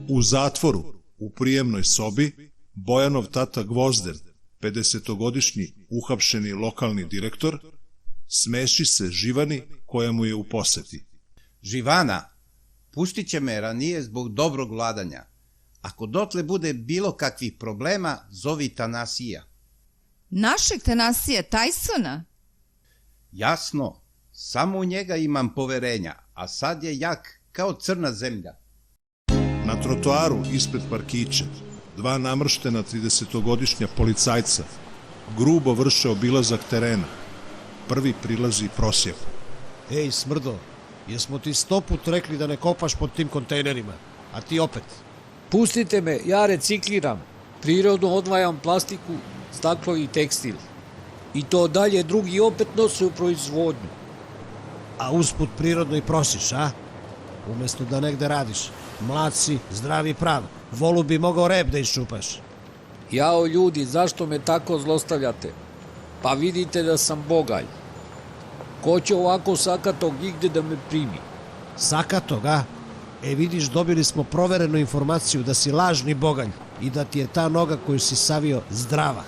U zatvoru, u prijemnoj sobi, Bojanov tata Gvozder, 50-godišnji uhapšeni lokalni direktor, smeši se Živani koja mu je u poseti. Živana, pustit će me ranije zbog dobrog vladanja. Ako dotle bude bilo kakvih problema, zovi Tanasija. Našeg Tanasija Tajsona? Jasno, samo u njega imam poverenja, a sad je jak kao crna zemlja. Na trotoaru ispred parkića, dva namrštena 30-godišnja policajca grubo vrše obilazak terena. Prvi prilazi Prosjeku. Ej, smrdo, jesmo ti 100 put rekli da ne kopaš pod tim kontejnerima, a ti opet? Pustite me, ja recikliram. Prirodno odvajam plastiku, staklo i tekstil. I to dalje drugi opet nose u proizvodnju. A usput prirodno i prosiš, a? Umesto da negde radiš. Mlad si, zdravi prav. Volu bi mogao rep da iščupaš. Jao ljudi, zašto me tako zlostavljate? Pa vidite da sam bogalj. Ko će ovako sakatog igde da me primi? Sakatog, a? E vidiš, dobili smo proverenu informaciju da si lažni bogalj i da ti je ta noga koju si savio zdrava.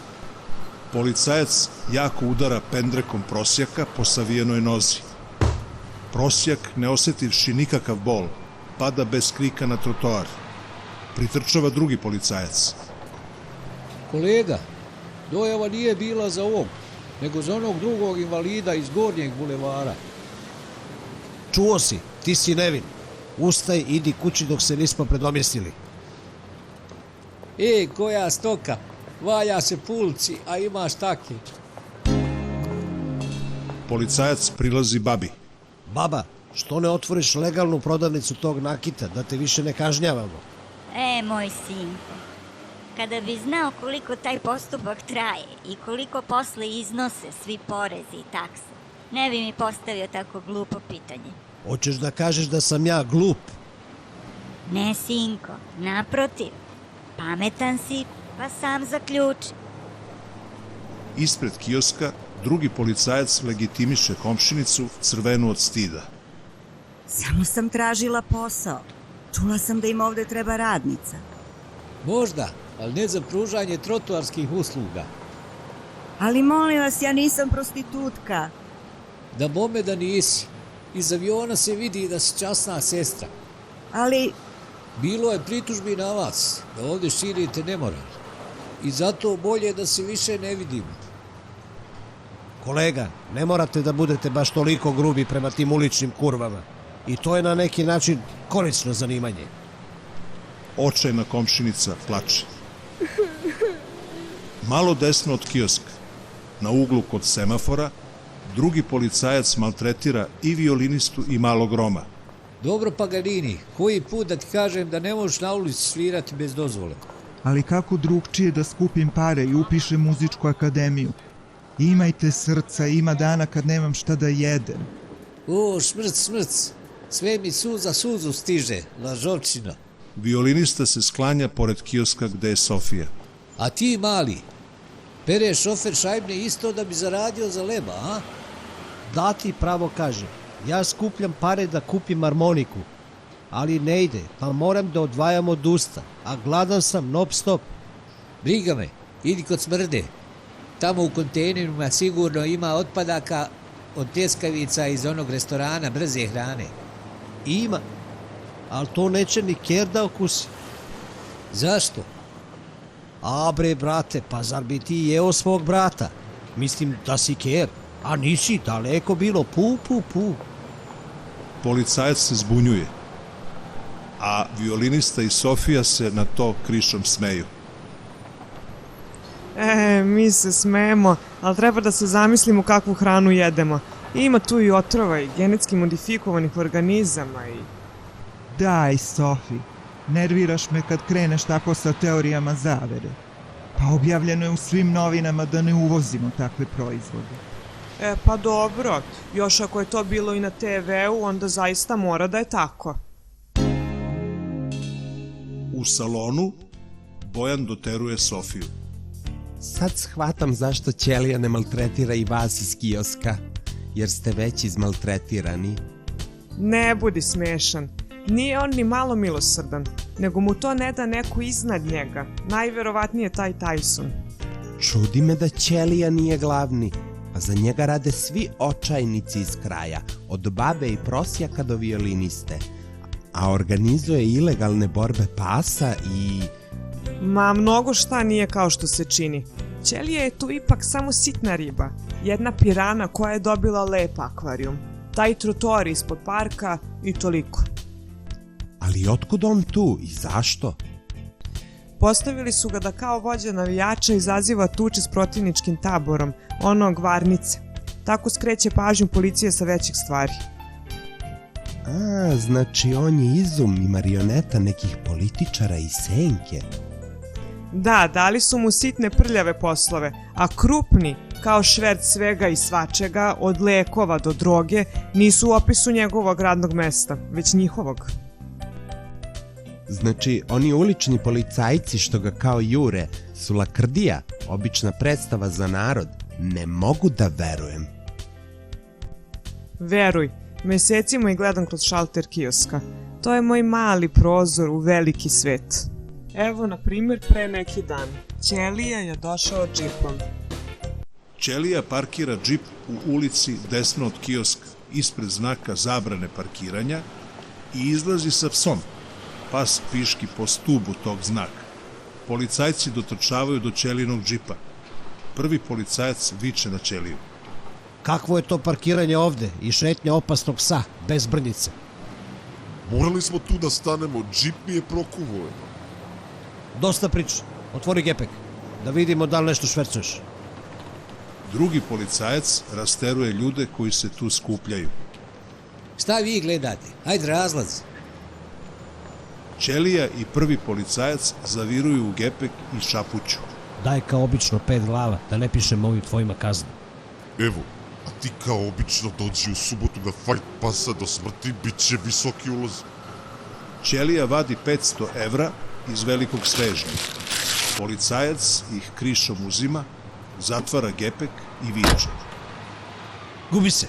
Policajac jako udara pendrekom Prosjaka po savijenoj nozi. Prosjak, ne osetivši nikakav bol, pada bez krika na trotoar. Pritrčava drugi policajac. Kolega, dojava nije bila za ovog, nego za onog drugog invalida iz Gornjeg bulevara. Čuo si, ti si nevin. Ustaj, idi kući dok se nismo predomjestili. Ej, koja stoka, valja se pulci, a imaš takve. Policajac prilazi babi. Baba, što ne otvoriš legalnu prodavnicu tog nakita, da te više ne kažnjavamo? Moj sinko, kada bi znao koliko taj postupak traje i koliko posle iznose svi porezi i takse, ne bi mi postavio tako glupo pitanje. Hoćeš da kažeš da sam ja glup? Ne, sinko, naprotiv. Pametan si, pa sam zaključi. Ispred kioska drugi policajac legitimiše komšinicu crvenu od stida. Samo sam tražila posao. Čula sam da im ovde treba radnica. Možda, ali ne za pružanje trotoarskih usluga. Ali molim vas, ja nisam prostitutka. Da bome da nisi. Iz aviona se vidi da si časna sestra. Ali... Bilo je pritužbi na vas, da ovde širite nemoral. I zato bolje da se više ne vidimo. Kolega, ne morate da budete baš toliko grubi prema tim uličnim kurvama. I to je na neki način korisno zanimanje. Očajna komšinica plače. Malo desno od kioska, na uglu kod semafora, drugi policajac maltretira i violinistu i malog Roma. Dobro, Paganini, koji put da ti kažem da ne možeš na ulici svirati bez dozvole? Ali kako drugčije da skupim pare i upišem muzičku akademiju? Imajte srca, ima dana kad nemam šta da jedem. O, šmrc, sve mi suza suzu stiže, lažovčina. Violinista se sklanja pored kioska gde je Sofija. A ti, mali, pereš šofer šajbne isto da bi zaradio za leba, a? Da ti pravo kažem, ja skupljam pare da kupim harmoniku, ali ne ide, pa moram da odvajam od usta, a gladan sam non stop. Briga me, idi kod smrde. Tamo u kontejnerima sigurno ima otpadaka od tjeskavica iz onog restorana brze hrane. Ima, ali to neće ni ker da okusi. Zašto? A bre, brate, pa zar bi ti jeo svog brata? Mislim da si ker, a nisi, daleko bilo, pu. Policajac se zbunjuje, a violinista i Sofija se na to krišom smeju. Mi se smejemo, ali treba da se zamislimo kakvu hranu jedemo. Ima tu i otrova i genetski modifikovanih organizama i... Daj, Sofi, nerviraš me kad kreneš tako sa teorijama zavere. Pa objavljeno je u svim novinama da ne uvozimo takve proizvode. Pa dobro, još ako je to bilo i na TV-u, onda zaista mora da je tako. U salonu Bojan doteruje Sofiju. Sad shvatam zašto Ćelija ne maltretira i vas iz kioska, jer ste već izmaltretirani. Ne budi smešan, nije on ni malo milosrdan. nego mu to ne da neko iznad njega, najverovatnije taj Tyson. Čudi me da Ćelija nije glavni, pa za njega rade svi očajnici iz kraja, od babe i prosjaka do violiniste, a organizuje ilegalne borbe pasa i... Ma, mnogo šta nije kao što se čini. Ćelija je tu ipak samo sitna riba, jedna pirana koja je dobila lep akvarijum. Taj trotoar ispod parka i toliko. Ali otkud on tu i zašto? Postavili su ga da kao vođa navijača izaziva tuče s protivničkim taborom, onog Varnice. Tako skreće pažnju policije sa većih stvari. A, znači on je izum i marioneta nekih političara i senke. Da, dali su mu sitne prljave poslove, a krupni, kao šverc svega i svačega, od lekova do droge, nisu u opisu njegovog radnog mesta, već njihovog. Znači, oni ulični policajci što ga kao jure su lakrdija, obična predstava za narod. Ne mogu da verujem. Veruj, mesecima i gledam kroz šalter kioska. To je moj mali prozor u veliki svet. Evo, na primjer, pre neki dan. Ćelija je došao džipom. Ćelija parkira džip u ulici desno od kioska, ispred znaka zabrane parkiranja i izlazi sa psom. Pas piški po stubu tog znaka. Policajci dotrčavaju do Ćelijinog džipa. Prvi policajac viče na Ćeliju. Kakvo je to parkiranje ovde i šetnja opasnog psa, bez brnjice? Morali smo tu da stanemo, džip mi je prokuvojen. Dosta priča. Otvori gepek, da vidimo da li nešto švercuješ. Drugi policajac rasteruje ljude koji se tu skupljaju. Šta vi gledate? Hajde, razlazi. Ćelija i prvi policajac zaviruju u gepek i šapuću. Daj kao obično 5 glava, da ne pišem ovim tvojima kaznu. Evo, a ti kao obično dođi u subotu na fajt pasa do smrti, bit će visoki ulaz. Ćelija vadi 500 evra iz velikog svežnja. Policajac ih krišom uzima, zatvara gepek i viče. Gubi se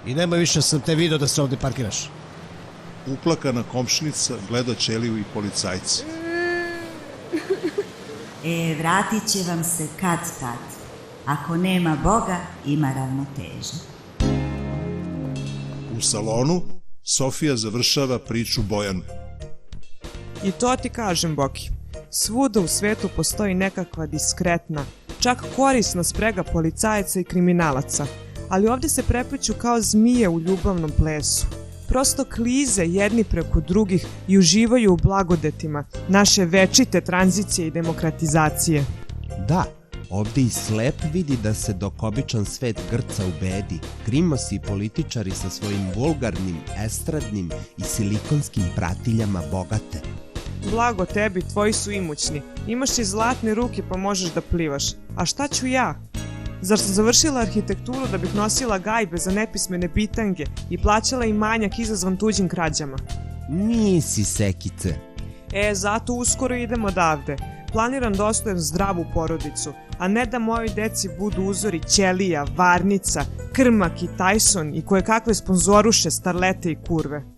i nema više sam te video da se ovde parkiraš. Uplakana komšinica gleda Ćeliju i policajce. Vratit će vam se kad tad. Ako nema Boga, ima ravnoteže. U salonu Sofija završava priču Bojanu. I to ti kažem, Boki. Svuda u svetu postoji nekakva diskretna, čak korisna sprega policajaca i kriminalaca, ali ovde se prepliću kao zmije u ljubavnom plesu. Prosto klize jedni preko drugih i uživaju u blagodetima naše večite tranzicije i demokratizacije. Da, ovde i slep vidi da se dok običan svet grca u bedi, krimosi i političari sa svojim vulgarnim, estradnim i silikonskim pratiljama bogate. Blago tebi, tvoji su imućni. Imaš i zlatne ruke pa možeš da plivaš. A šta ću ja? Zar sam završila arhitekturu da bih nosila gajbe za nepismene bitange i plaćala im manjak izazvan tuđim krađama? Nisi, sekice. Zato uskoro idem odavde. Planiram da ostajem zdravu porodicu, a ne da mojoj deci budu uzori Ćelija, Varnica, Krmak i Tyson i koje kakve sponzoruše starlete i kurve.